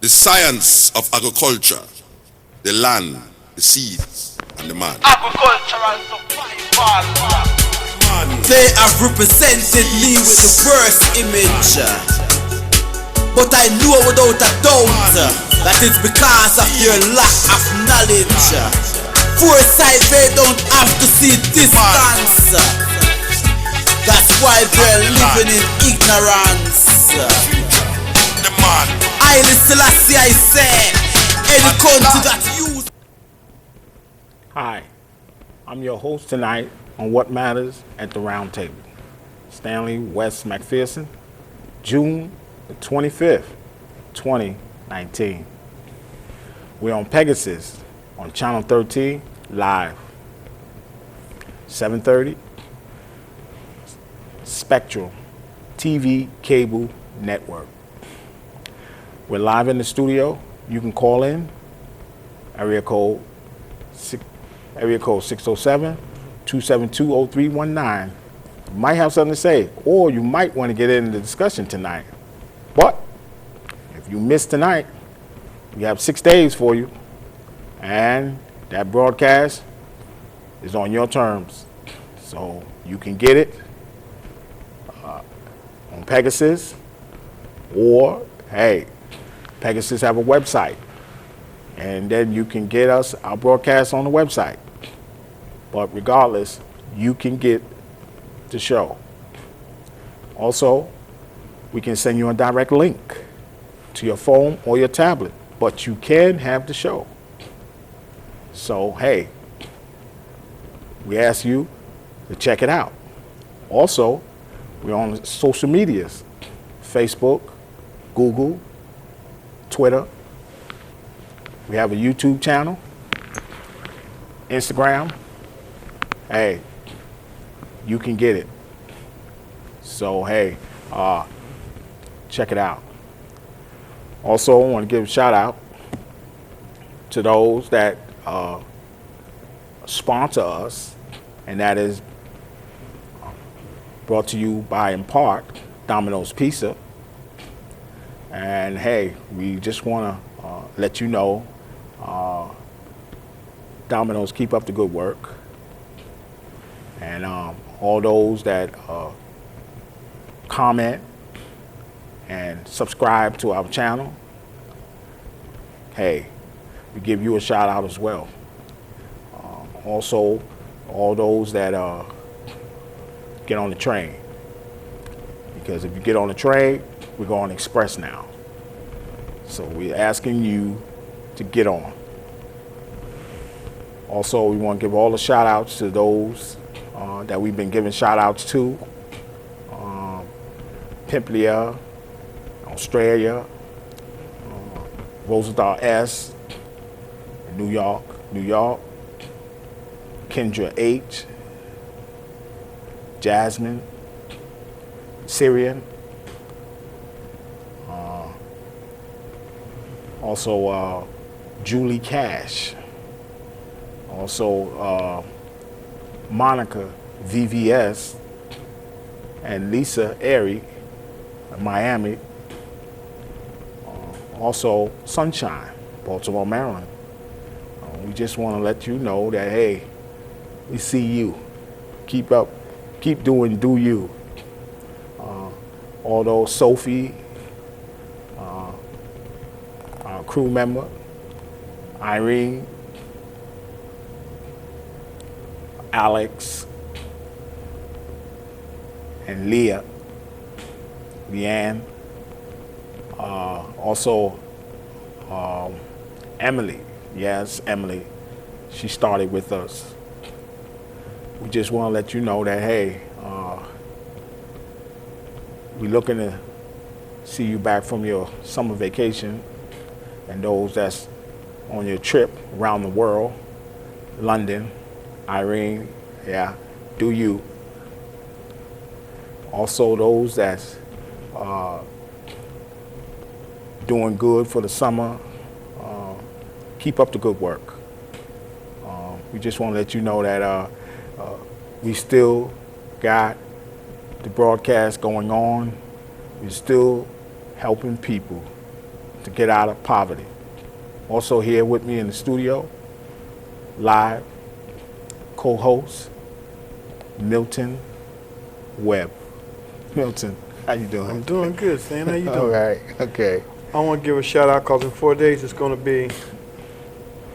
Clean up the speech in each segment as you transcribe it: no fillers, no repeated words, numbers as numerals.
The science of agriculture, the land, the seeds, and the man. Agricultural survival. They have represented me with the worst image, but I know without a doubt that it's because of your lack of knowledge. Foresight, they don't have to see distance. That's why they're living in ignorance. I Selassie, I say, any country that use. Hi, I'm your host tonight on What Matters at the Roundtable. Stanley West McPherson, June the 25th, 2019. We're on Pegasus on Channel 13, live. 7:30, Spectrum TV Cable Network. We're live in the studio. You can call in, area code 607-272-0319. You might have something to say, or you might want to get into the discussion tonight. But if you miss tonight, we have 6 days for you, and that broadcast is on your terms. So you can get it on Pegasus, or hey, Pegasus have a website, and then you can get our broadcast on the website. But regardless, you can get the show. Also, we can send you a direct link to your phone or your tablet, but you can have the show. So, hey, we ask you to check it out. Also, we're on social medias, Facebook, Google, Twitter. We have a YouTube channel, Instagram. Hey, you can get it. So, hey, check it out. Also, I want to give a shout out to those that sponsor us, and that is brought to you by, in part, Domino's Pizza. And hey, we just want to let you know, Domino's, keep up the good work. And all those that comment and subscribe to our channel, hey, we give you a shout out as well. Also, all those that get on the train, because if you get on the train, we're going express now. So we're asking you to get on. Also, we want to give all the shout outs to those that we've been giving shout outs to. Pimplia, Australia, Rosenthal S, New York, Kendra H, Jasmine, Syrian, also Julie Cash, also Monica VVS, and Lisa Airy, Miami, also Sunshine, Baltimore, Maryland. We just want to let you know that, hey, we see you. Keep up, keep doing, do you. Although Sophie, our crew member, Irene, Alex, and Leanne, also Emily, yes, Emily, she started with us. We just want to let you know that, hey, we're looking to see you back from your summer vacation, and those that's on your trip around the world, London, Irene, yeah, do you. Also those that's doing good for the summer, keep up the good work. We just want to let you know that we still got the broadcast going on. We're still helping people to get out of poverty. Also here with me in the studio, live, co-host, Milton Webb. Milton, how you doing? I'm doing good, Stan. How you doing? All right, okay. I want to give a shout out because in 4 days it's going to be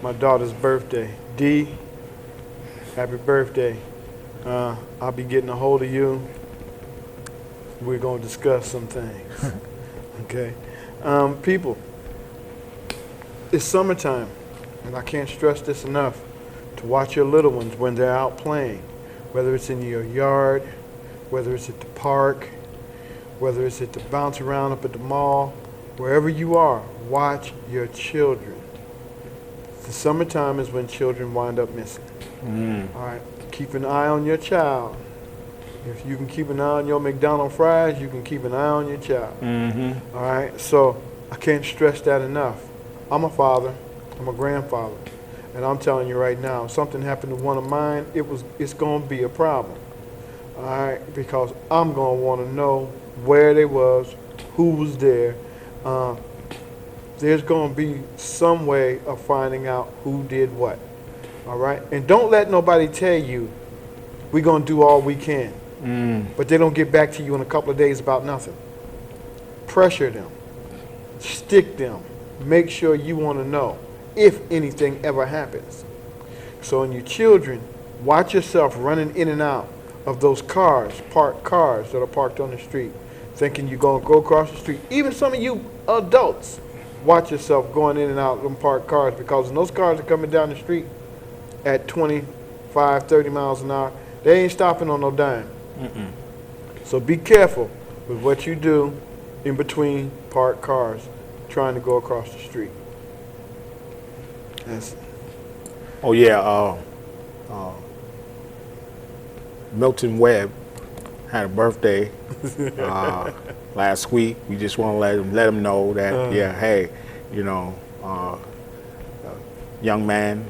my daughter's birthday. D, happy birthday. I'll be getting a hold of you. We're going to discuss some things. Okay. People, it's summertime, and I can't stress this enough, to watch your little ones when they're out playing, whether it's in your yard, whether it's at the park, whether it's at the bounce around up at the mall, wherever you are, watch your children. The summertime is when children wind up missing. All right, keep an eye on your child. If you can keep an eye on your McDonald's fries, you can keep an eye on your child. All right, so I can't stress that enough. I'm a father, I'm a grandfather, and I'm telling you right now, if something happened to one of mine, it's going to be a problem. All right, because I'm going to want to know where they was, who was there. There's going to be some way of finding out who did what. All right, and don't let nobody tell you we're going to do all we can. But they don't get back to you in a couple of days about nothing. Pressure them. Stick them. Make sure you want to know if anything ever happens. So in your children, watch yourself running in and out of those parked cars that are parked on the street, thinking you're going to go across the street. Even some of you adults, watch yourself going in and out of them parked cars, because when those cars are coming down the street at 25, 30 miles an hour, they ain't stopping on no dime. So be careful with what you do in between parked cars trying to go across the street. Oh yeah, Milton Webb had a birthday last week. We just want to let him know that hey, you know, young man.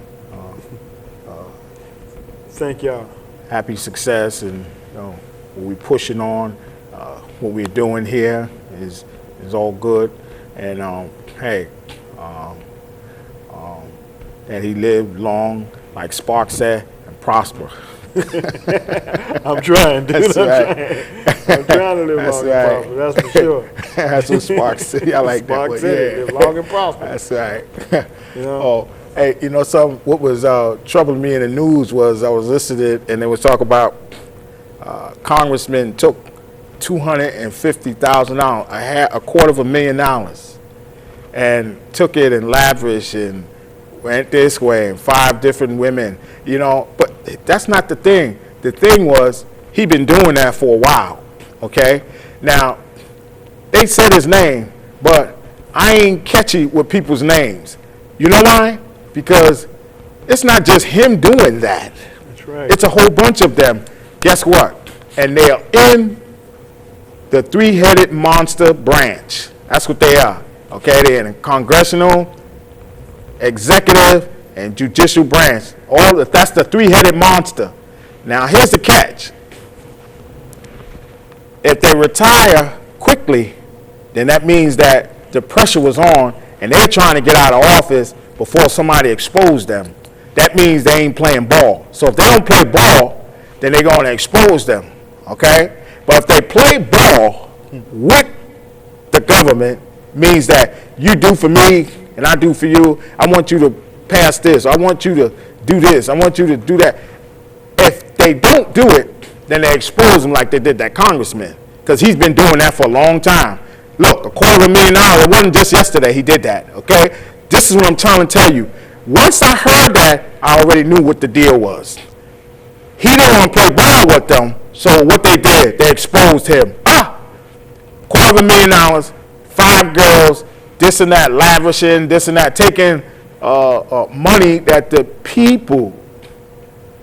Thank y'all. Happy success, and you know, what we're pushing on, what we're doing here is all good, and hey, that he lived long, like Spark said, and prosper. I'm trying, dude. That's right. I'm trying to live That's long right. and prosper. That's for sure. That's what Spark said. I like Spark that. said it, live long and prosper. That's right. You know? Oh, hey, you know, what was troubling me in the news was I was listening, and they was talking about congressmen took $250,000, $250,000, and took it and lavished and went this way, and 5 different women, you know. But that's not the thing. The thing was, he been doing that for a while, okay? Now, they said his name, but I ain't catchy with people's names. You know why? Because it's not just him doing that. That's right. It's a whole bunch of them. Guess what? And they are in the 3-headed monster branch. That's what they are. Okay, they're in the congressional, executive, and judicial branch. That's the 3-headed monster. Now, here's the catch. If they retire quickly, then that means that the pressure was on, and they're trying to get out of office before somebody exposed them. That means they ain't playing ball. So if they don't play ball, then they're going to expose them. Okay? But if they play ball with the government, means that you do for me and I do for you. I want you to pass this. I want you to do this. I want you to do that. If they don't do it, then they expose him like they did that congressman, because he's been doing that for a long time. Look, $250,000, it wasn't just yesterday he did that, okay? This is what I'm trying to tell you. Once I heard that, I already knew what the deal was. He didn't want to play ball with them, so what they did, they exposed him. $250,000, 5 girls, this and that, lavishing, this and that, taking money that the people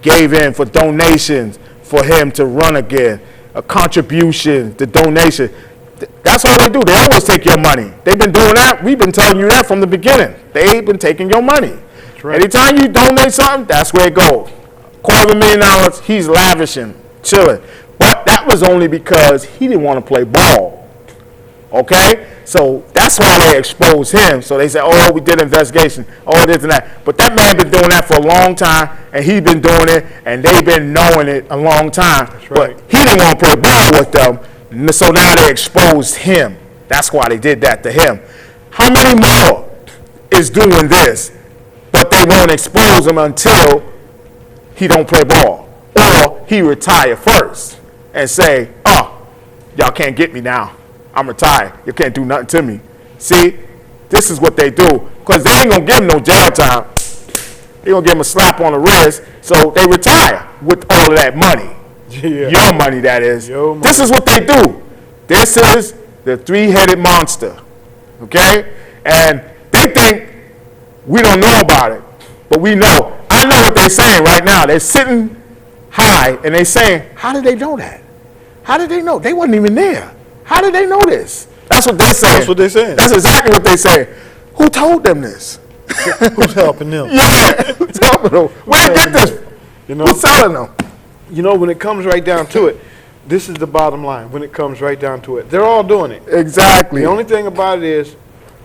gave in for donations for him to run again, a contribution, the donation. That's all they do. They always take your money. They've been doing that. We've been telling you that from the beginning. They've been taking your money. Right. Anytime you donate something, that's where it goes. $250,000, he's lavishing, chilling. But that was only because he didn't want to play ball. Okay? So that's That's why they exposed him. So they said, oh, we did an investigation, oh, this and that. But that man been doing that for a long time, and he been doing it, and they've been knowing it a long time. That's right. But he didn't want to play ball with them, so now they exposed him. That's why they did that to him. How many more is doing this, but they won't expose him until he don't play ball, or he retire first and say, oh, y'all can't get me now. I'm retired. You can't do nothing to me. See, this is what they do, because they ain't going to give him no jail time. They going to give him a slap on the wrist, so they retire with all of that money. Yeah. Your money, that is. Your money. This is what they do. This is the three-headed monster, okay? And they think we don't know about it, but we know. I know what they're saying right now. They're sitting high, and they're saying, how did they know that? How did they know? They wasn't even there. How did they know this? That's what they're saying. That's what they're saying. That's exactly what they say. Who told them this? Who's helping them? Yeah, who's helping them? Where did get this? You know, Who's selling them? you know, when it comes right down to it, this is the bottom line. When it comes right down to it, they're all doing it. Exactly. The only thing about it is,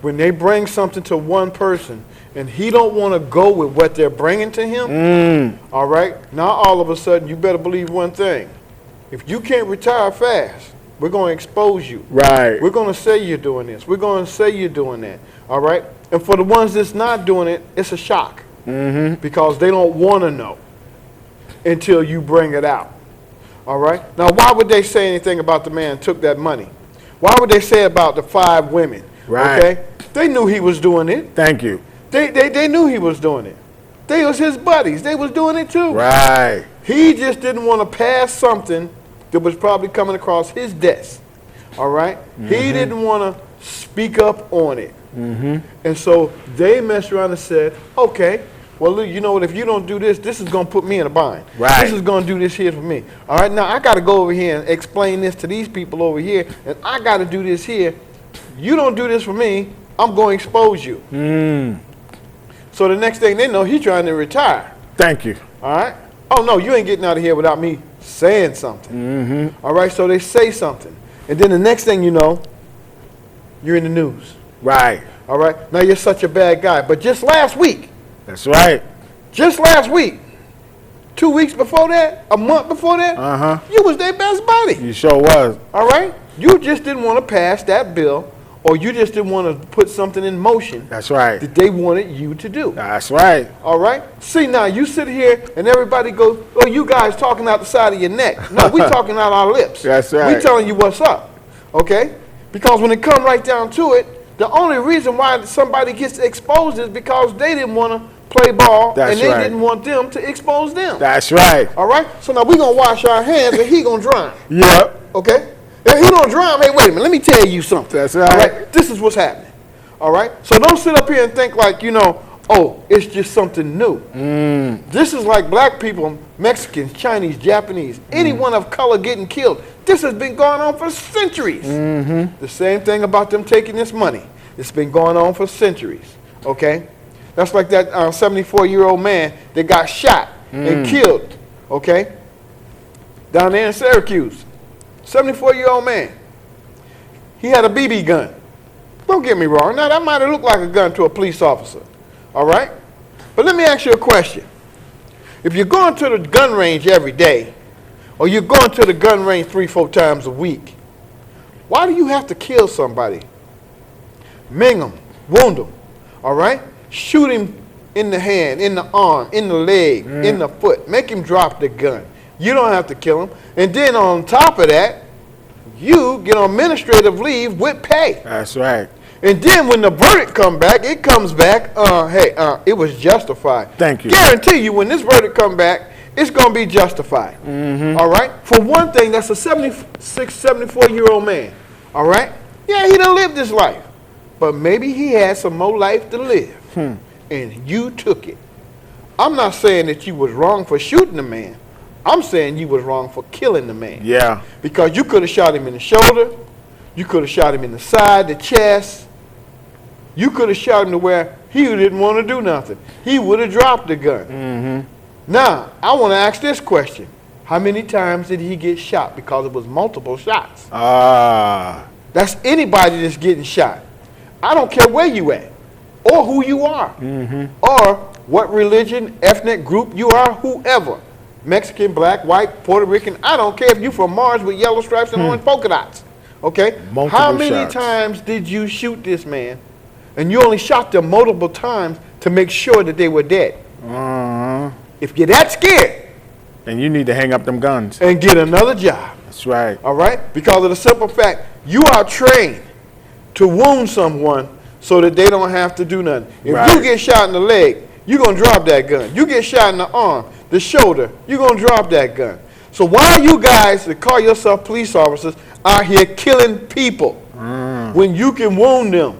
when they bring something to one person and he don't want to go with what they're bringing to him, all right, now all of a sudden you better believe one thing. If you can't retire fast, we're going to expose you. Right. We're going to say you're doing this. We're going to say you're doing that. All right? And for the ones that's not doing it, it's a shock. Because they don't want to know until you bring it out. All right? Now, why would they say anything about the man who took that money? Why would they say about the 5 women? Right. Okay? They knew he was doing it. Thank you. They knew he was doing it. They was his buddies. They was doing it too. Right. He just didn't want to pass something that was probably coming across his desk. All right? He didn't want to speak up on it. And so they messed around and said, okay, well, look, you know what, if you don't do this, this is going to put me in a bind. Right. This is going to do this here for me. All right, now I got to go over here and explain this to these people over here, and I got to do this here. You don't do this for me, I'm going to expose you. So the next thing they know, he's trying to retire. Thank you. All right? Oh, no, you ain't getting out of here without me saying something. All right, so they say something. And then the next thing you know, you're in the news. Right. All right? Now you're such a bad guy. But just last week, That's right. 2 weeks before that, a month before that, you was their best buddy. You sure was. All right? You just didn't want to pass that bill, or you just didn't want to put something in motion That's right. that they wanted you to do. That's right. All right? See, now you sit here and everybody goes, oh, you guys talking out the side of your neck. No, we talking out our lips. That's right. We telling you what's up. Okay? Because when it come right down to it, the only reason why somebody gets exposed is because they didn't want to play ball. That's and they right. didn't want them to expose them. That's right. All right? So now we going to wash our hands and he going to drown. Yep. Okay? If he don't drown, hey, wait a minute, let me tell you something. That's right. All right? This is what's happening. All right? So don't sit up here and think like, you know, oh, it's just something new. This is like black people, Mexicans, Chinese, Japanese, anyone of color getting killed. This has been going on for centuries. The same thing about them taking this money. It's been going on for centuries. Okay? That's like that 74-year-old man that got shot and killed. Okay? Down there in Syracuse. 74-year-old man. He had a BB gun. Don't get me wrong. Now, that might have looked like a gun to a police officer. All right? But let me ask you a question. If you're going to the gun range every day, or you're going to the gun range 3-4 times a week, why do you have to kill somebody? Ming them, wound them, all right? Shoot him in the hand, in the arm, in the leg, in the foot. Make him drop the gun. You don't have to kill him. And then on top of that, you get on administrative leave with pay. That's right. And then when the verdict it comes back, it was justified. Thank you. Guarantee you when this verdict come back, it's going to be justified. All right? For one thing, that's a 76, 74-year-old man. All right? Yeah, he done lived his life. But maybe he had some more life to live. And you took it. I'm not saying that you was wrong for shooting the man. I'm saying you was wrong for killing the man. Yeah. Because you could have shot him in the shoulder. You could have shot him in the side, the chest. You could have shot him to where he didn't want to do nothing. He would have dropped the gun. Now, I want to ask this question. How many times did he get shot? Because it was multiple shots. Ah. That's anybody that's getting shot. I don't care where you at or who you are or what religion, ethnic group you are, whoever. Mexican, black, white, Puerto Rican, I don't care if you from Mars with yellow stripes and orange polka dots. Okay? Multiple How many shots. times did you shoot this man? And you only shot them multiple times to make sure that they were dead. If you're that scared, And you need to hang up them guns. and get another job. That's right. All right? Because of the simple fact, you are trained to wound someone so that they don't have to do nothing. If Right. you get shot in the leg, you're going to drop that gun. You get shot in the arm, the shoulder, you're going to drop that gun. So why are you guys that call yourself police officers out here killing people when you can wound them?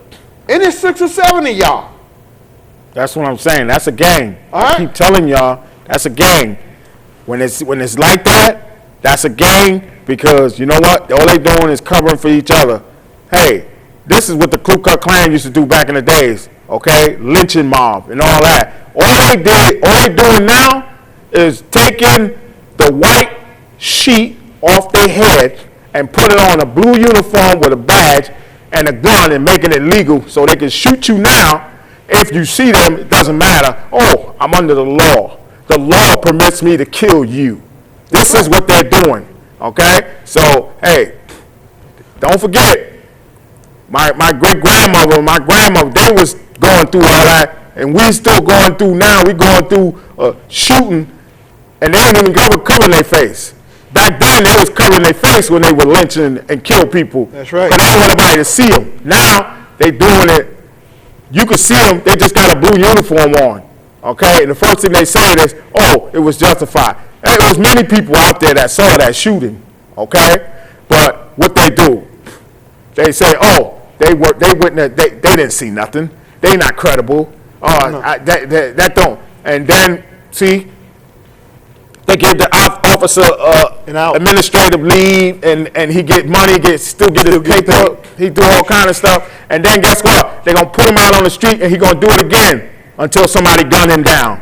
And it's 6 or 7 of y'all. That's what I'm saying. That's a gang. All I right. keep telling y'all, that's a gang. When it's like that, that's a gang because you know what? All they doing is covering for each other. Hey, this is what the Ku Klux Klan used to do back in the days. Okay, lynching mob and all that. All they doing now is taking the white sheet off their head and put it on a blue uniform with a badge and a gun and making it legal so they can shoot you now. If you see them, it doesn't matter. Oh, I'm under the law. The law permits me to kill you. This is what they're doing, okay? So, hey, don't forget, my great-grandmother, my grandmother, they was going through all that, and we still going through now. We going through shooting, and they didn't even cover their face. Back then, they was covering their face when they were lynching and kill people. That's right. Because they didn't want nobody to see them. Now, they doing it. You can see them, they just got a blue uniform on, okay? And the first thing they say is, oh, it was justified. And there was many people out there that saw that shooting, okay? But what they do, they say, oh, they didn't see nothing. They not credible. That don't. And then, see, they give the officer administrative leave, and he get money, still get his paper. He do all kind of stuff, and then guess what? They're gonna put him out on the street, and he gonna do it again until somebody gun him down.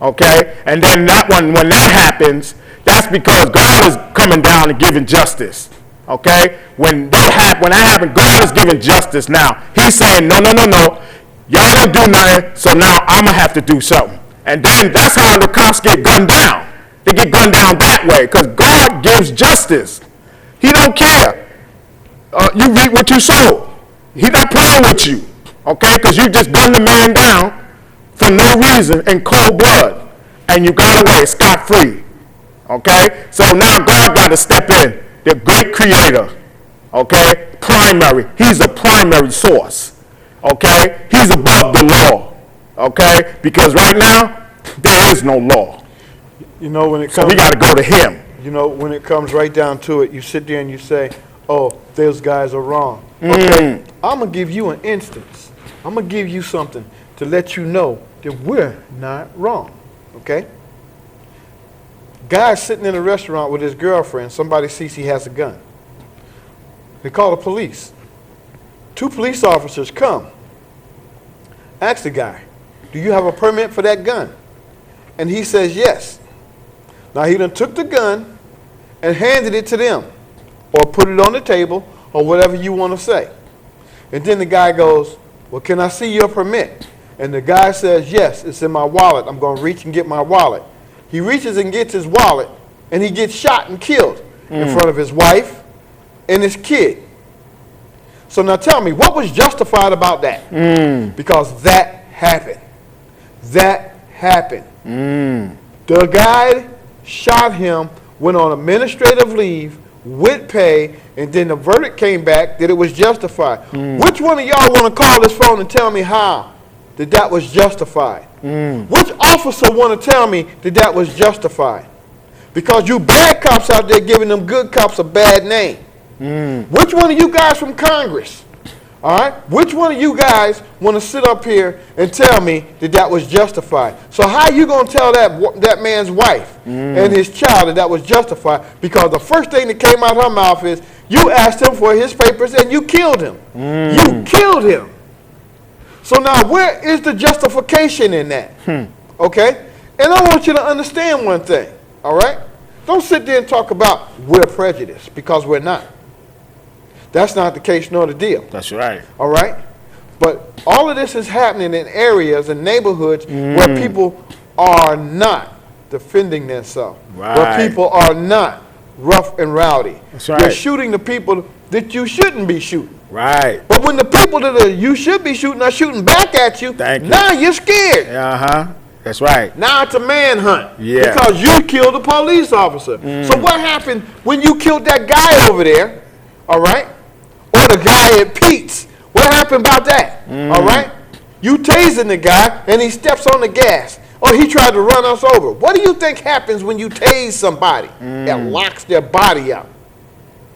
Okay, and then that one, when that happens, that's because God is coming down and giving justice. Okay, when that happens, God is giving justice now. He's saying, no, y'all didn't do nothing, so now I'm gonna have to do something. And then that's how the cops get gunned down. They get gunned down that way because God gives justice. He don't care. You reap what you sow. He's not playing with you, okay? Because you just gunned the man down for no reason in cold blood, and you got away scot-free, okay? So now God got to step in, the great creator, okay? Primary. He's a primary source, okay? He's above the law, okay? Because right now, there is no law. You know, when it So comes, we got to go to him. you know, when it comes right down to it, you sit there and you say, oh, those guys are wrong. Okay, I'm going to give you an instance. I'm going to give you something to let you know that we're not wrong, okay? Guy's sitting in a restaurant with his girlfriend. Somebody sees he has a gun. They call the police. 2 police officers come. Ask the guy, do you have a permit for that gun? And he says yes. Now he done took the gun and handed it to them, or put it on the table, or whatever you want to say. And then the guy goes, well, can I see your permit? And the guy says, yes, it's in my wallet. I'm going to reach and get my wallet. He reaches and gets his wallet, and he gets shot and killed in front of his wife and his kid. So now tell me, what was justified about that? Because that happened. That happened. The guy shot him, went on administrative leave with pay, and then the verdict came back that it was justified. Which one of y'all want to call this phone and tell me how that was justified? Which officer want to tell me that was justified? Because you bad cops out there giving them good cops a bad name. Which one of you guys from Congress, all right, which one of you guys want to sit up here and tell me that was justified? So how you going to tell that man's wife and his child that was justified? Because the first thing that came out of her mouth is, you asked him for his papers and you killed him. You killed him. So now where is the justification in that? Okay? And I want you to understand one thing, all right? Don't sit there and talk about we're prejudiced, because we're not. That's not the case nor the deal. That's right. All right? But all of this is happening in areas and neighborhoods where people are not defending themselves, where people are not rough and rowdy. That's right. You're shooting the people that you shouldn't be shooting. Right. But when the people that you should be shooting are shooting back at you, now you're scared. That's right. Now it's a manhunt. Yeah. Because you killed a police officer. So what happened when you killed that guy over there, all right? Or the guy at Pete's? What happened about that? All right? You tasing the guy and he steps on the gas. Or he tried to run us over. What do you think happens when you tase somebody? It locks their body up.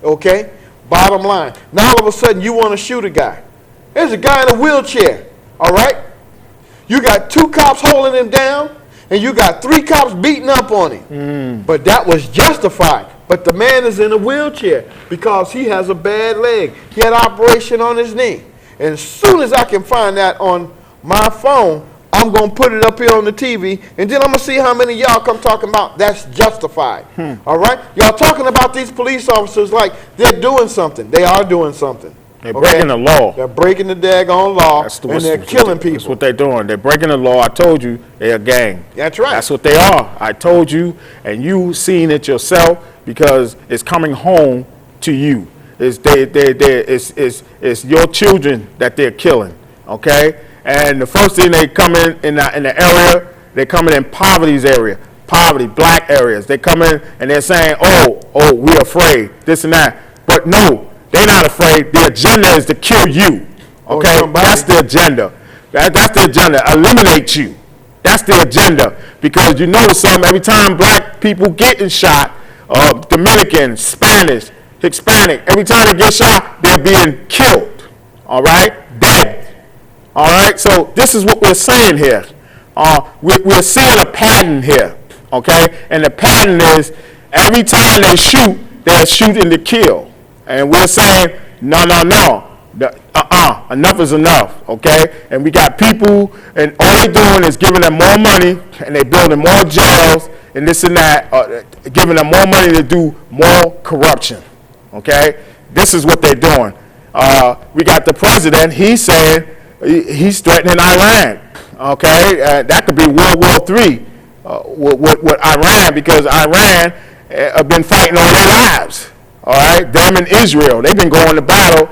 Okay? Bottom line. Now all of a sudden you want to shoot a guy. There's a guy in a wheelchair. All right? You got 2 cops holding him down, and you got 3 cops beating up on him. But that was justified. But the man is in a wheelchair because he has a bad leg. He had an operation on his knee. And as soon as I can find that on my phone, I'm going to put it up here on the TV, and then I'm going to see how many of y'all come talking about that's justified. All right? Y'all talking about these police officers like they're doing something. They are doing something. They're breaking the law. They're breaking the daggone law, and they're killing people. That's what they're doing. They're breaking the law. I told you, they're a gang. That's right. That's what they are. I told you, and you seen it yourself because it's coming home to you. It's your children that they're killing, okay? And the first thing they come in the area, they come in poverty's area, poverty, black areas. They come in and they're saying, oh, we're afraid, this and that. But no. They're not afraid. The agenda is to kill you. Okay? That's the agenda. That's the agenda. Eliminate you. That's the agenda. Because you notice something, every time black people getting shot, Dominican, Spanish, Hispanic, every time they get shot, they're being killed. All right? Dead. All right? So this is what we're saying here. We're seeing a pattern here. Okay? And the pattern is every time they shoot, they're shooting to kill. And we're saying, no. Enough is enough, okay? And we got people, and all they're doing is giving them more money, and they're building more jails, and this and that, giving them more money to do more corruption, okay? This is what they're doing. We got the president, he's saying, he's threatening Iran, okay? That could be World War III with Iran, because Iran have been fighting all their lives. All right, them and Israel, they've been going to battle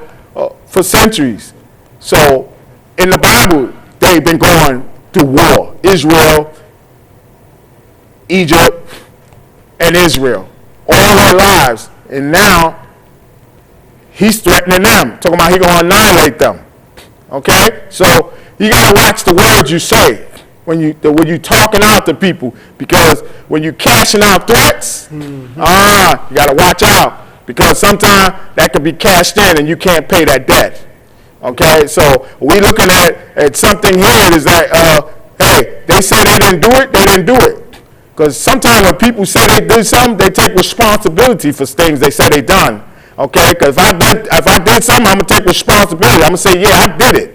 for centuries. So in the Bible, they've been going to war. Israel, Egypt, and Israel, all their lives. And now he's threatening them, talking about he's going to annihilate them. Okay, so you got to watch the words you say when you talking out to people, because when you cashing out threats, you got to watch out. Because sometimes that could be cashed in and you can't pay that debt. Okay, so we looking at something here is that, hey, they say they didn't do it. Because sometimes when people say they did something, they take responsibility for things they say they done. Okay, because if I did something, I'm going to take responsibility. I'm going to say, yeah, I did it.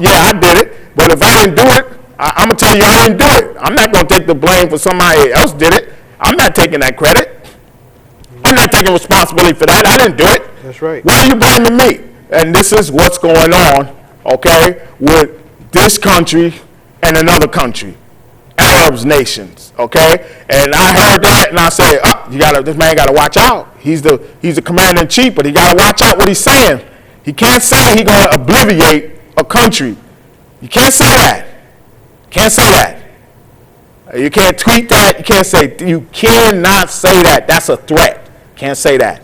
Yeah, I did it. But if I didn't do it, I'm going to tell you I didn't do it. I'm not going to take the blame for somebody else did it. I'm not taking that credit. I'm not taking responsibility for that. I didn't do it. That's right. Why are you blaming me? And this is what's going on, okay, with this country and another country, Arab nations, okay? And I heard that, and I said, this man got to watch out. He's the commander in chief, but he got to watch out what he's saying. He can't say he's going to obliviate a country. You can't say that. Can't say that. You can't tweet that. You cannot say that. That's a threat. Can't say that.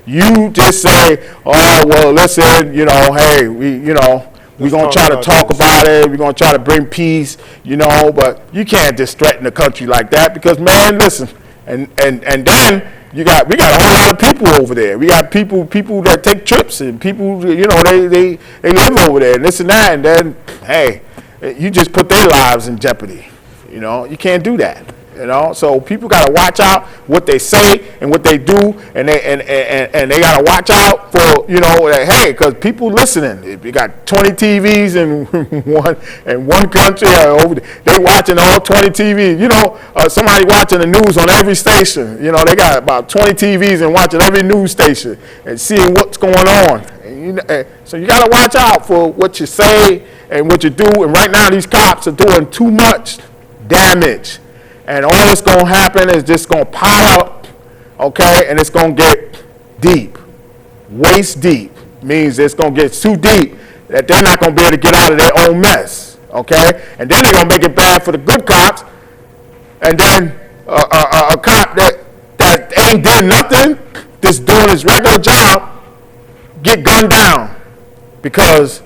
You just say, oh, well, listen, hey, we're going to try to talk about it. We're going to try to bring peace, but you can't just threaten the country like that because, man, listen, and then we got a whole lot of people over there. We got people that take trips and people, they live over there and this and that. And then, hey, you just put their lives in jeopardy. You can't do that. So people got to watch out what they say and what they do, and they got to watch out for hey, because people listening. We got 20 TVs in one country over there. They watching all 20 TVs. Somebody watching the news on every station. They got about 20 TVs and watching every news station and seeing what's going on. And, So you got to watch out for what you say and what you do. And right now, these cops are doing too much damage. And all that's going to happen is just going to pile up, okay? And it's going to get deep. Waist deep means it's going to get too deep that they're not going to be able to get out of their own mess, okay? And then they're going to make it bad for the good cops. And then a cop that ain't did nothing, just doing his regular job, get gunned down because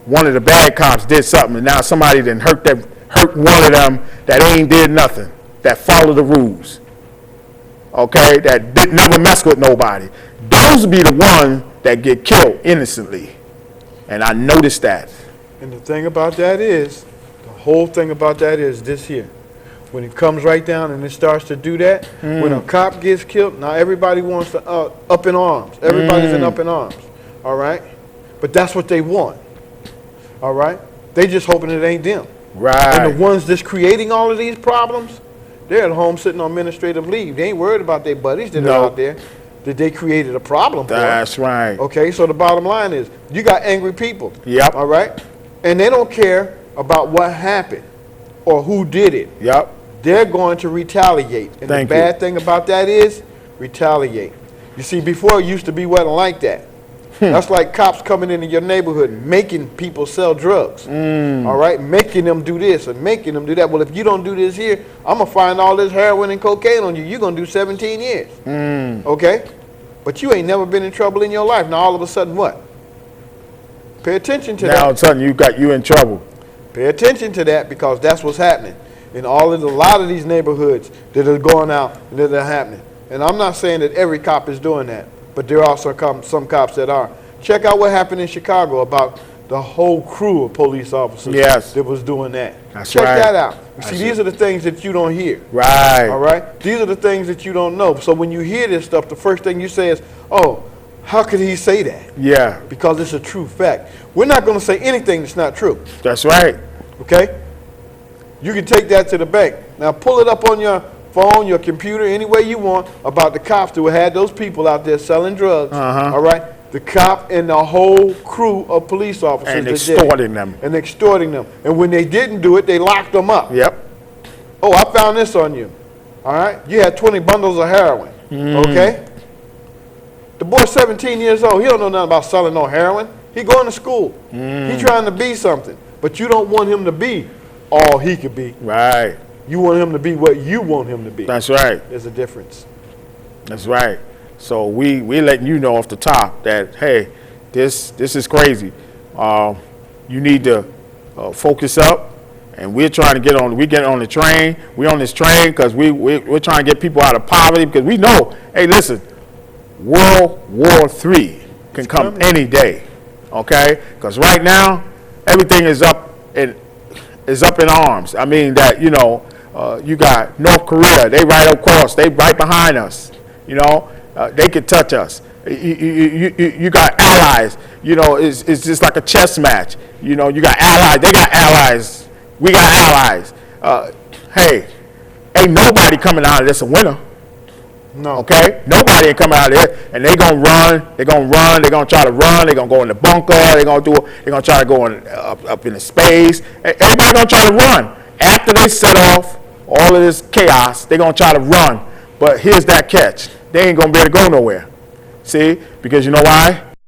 one of the bad cops did something, and now somebody done hurt one of them that ain't did nothing, that followed the rules, okay, that never mess with nobody. Those be the ones that get killed innocently, and I noticed that. And the thing about that is, the whole thing about that is this here. When it comes right down and it starts to do that, when a cop gets killed, now everybody wants to up in arms. Everybody's in up in arms, all right? But that's what they want, all right? They just hoping it ain't them. Right. And the ones that's creating all of these problems, they're at home sitting on administrative leave. They ain't worried about their buddies that are out there that they created a problem for. That's right. Okay, so the bottom line is, you got angry people. Yep. All right? And they don't care about what happened or who did it. Yep. They're going to retaliate. And the bad thing about that is, retaliate. You see, before it used to be wasn't like that. That's like cops coming into your neighborhood and making people sell drugs. All right? Making them do this and making them do that. Well, if you don't do this here, I'm going to find all this heroin and cocaine on you. You're going to do 17 years. Okay? But you ain't never been in trouble in your life. Now, all of a sudden, what? Pay attention to that. Now, all of a sudden, you in trouble. Pay attention to that, because that's what's happening in a lot of these neighborhoods that are going out and that are happening. And I'm not saying that every cop is doing that, but there are also some cops that are. Check out what happened in Chicago about the whole crew of police officers that was doing that. Check that out. See, these are the things that you don't hear. Right. All right? These are the things that you don't know. So when you hear this stuff, the first thing you say is, oh, how could he say that? Yeah. Because it's a true fact. We're not going to say anything that's not true. That's right. Okay? You can take that to the bank. Now pull it up on your phone, your computer, any way you want, about the cops who had those people out there selling drugs. All right? The cop and the whole crew of police officers. And extorting them. And extorting them. And when they didn't do it, they locked them up. Yep. Oh, I found this on you. All right? You had 20 bundles of heroin. Okay? The boy's 17 years old. He don't know nothing about selling no heroin. He going to school. He trying to be something. But you don't want him to be all he could be. Right. You want him to be what you want him to be. That's right. There's a difference. That's right. So we letting you know off the top that, hey, this is crazy. You need to focus up, and we're trying to get on the train. We're on this train because we're trying to get people out of poverty, because we know, hey, listen, World War III can come any day, okay? Because right now, everything is up in arms. I mean that, you got North Korea, they right across, they right behind us, they could touch us. You got allies, it's just like a chess match. You got allies, they got allies, we got allies. Hey, ain't nobody coming out of this a winner. No. Okay? Nobody ain't coming out of there, and they're going to run, they're going to try to run, they're going to go in the bunker, they're going to try to go up into space. Everybody going to try to run. After they set off all of this chaos, they're going to try to run. But here's that catch. They ain't going to be able to go nowhere. See? Because you know why?